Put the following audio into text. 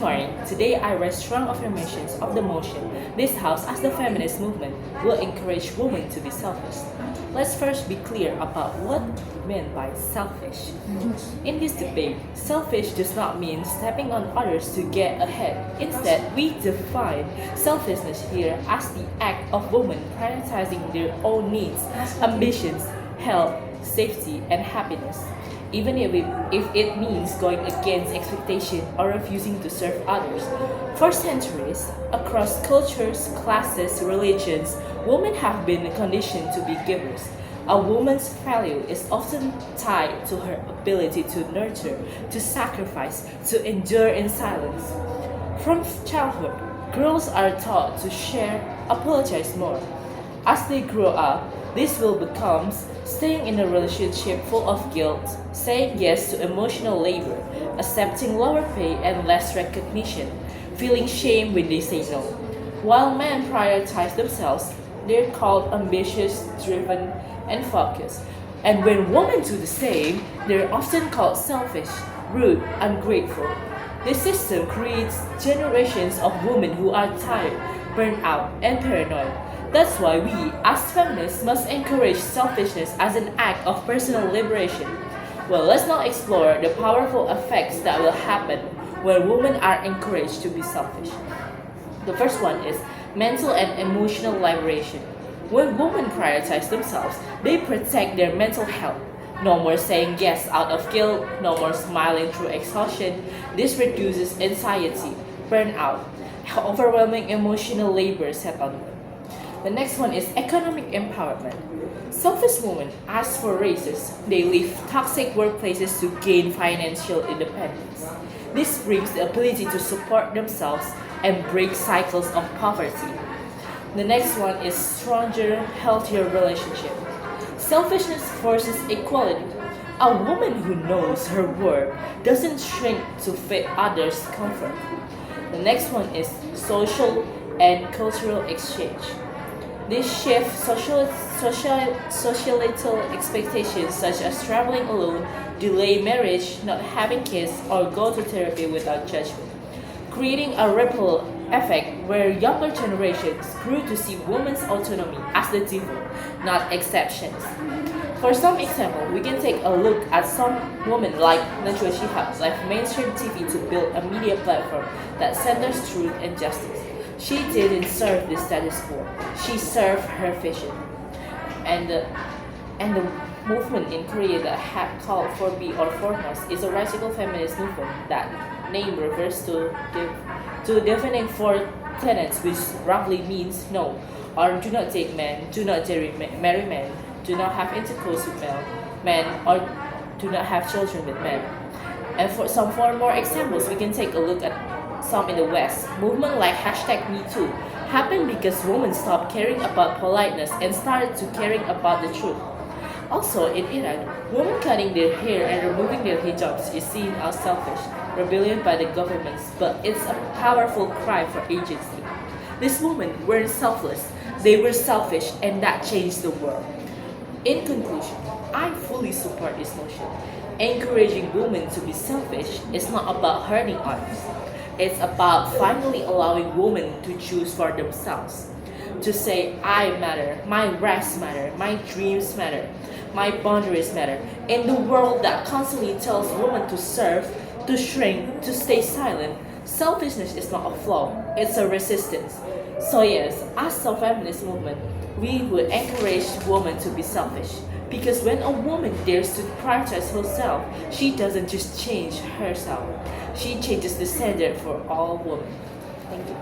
Morning. Today I raise strong affirmations of the motion this house as the feminist movement will encourage women to be selfish. Let's first be clear about what meant by selfish. In this debate, selfish does not mean stepping on others to get ahead. Instead, we define selfishness here as the act of women prioritizing their own needs, ambitions, health, safety, and happiness, even if it means going against expectation or refusing to serve others. For centuries, across cultures, classes, religions, women have been conditioned to be givers. A woman's value is often tied to her ability to nurture, to sacrifice, to endure in silence. From childhood, girls are taught to share, apologize more. As they grow up, this will become staying in a relationship full of guilt, saying yes to emotional labor, accepting lower pay and less recognition, feeling shame when they say no. While men prioritize themselves, they're called ambitious, driven, and focused. And when women do the same, they're often called selfish, rude, ungrateful. This system creates generations of women who are tired, burned out, and paranoid. That's why we, as feminists, must encourage selfishness as an act of personal liberation. Well, let's now explore the powerful effects that will happen when women are encouraged to be selfish. The first one is mental and emotional liberation. When women prioritize themselves, they protect their mental health. No more saying yes out of guilt, no more smiling through exhaustion. This reduces anxiety, burnout, overwhelming emotional labor set on them. The next one is economic empowerment. Selfish women ask for raises. They leave toxic workplaces to gain financial independence. This brings the ability to support themselves and break cycles of poverty. The next one is stronger, healthier relationship. Selfishness forces equality. A woman who knows her worth doesn't shrink to fit others' comfort. The next one is social and cultural exchange. This shifts societal expectations such as traveling alone, delay marriage, not having kids, or go to therapy without judgment, creating a ripple effect where younger generations grew to see women's autonomy as the default, not exceptions. For some example, we can take a look at some women like Najwa Shihab left mainstream TV to build a media platform that centers truth and justice. She didn't serve the status quo. She served her vision. And the movement in Korea that had called for B or for Nos is a radical feminist movement that name refers to defining four tenets, which roughly means no, or do not date men, do not marry men, do not have intercourse with men, or do not have children with men. And for four more examples, we can take a look at some in the West. Movement like #MeToo happened because women stopped caring about politeness and started to caring about the truth. Also in Iran, women cutting their hair and removing their hijabs is seen as selfish, rebellion by the governments, but it's a powerful cry for agency. These women weren't selfless, they were selfish, and that changed the world. In conclusion, I fully support this motion. Encouraging women to be selfish is not about hurting others. It's about finally allowing women to choose for themselves. To say, I matter, my rest matter, my dreams matter, my boundaries matter. In the world that constantly tells women to serve, to shrink, to stay silent, selfishness is not a flaw, it's a resistance. So yes, as a feminist movement, we would encourage women to be selfish. Because when a woman dares to prioritize herself, she doesn't just change herself, she changes the standard for all women. Thank you.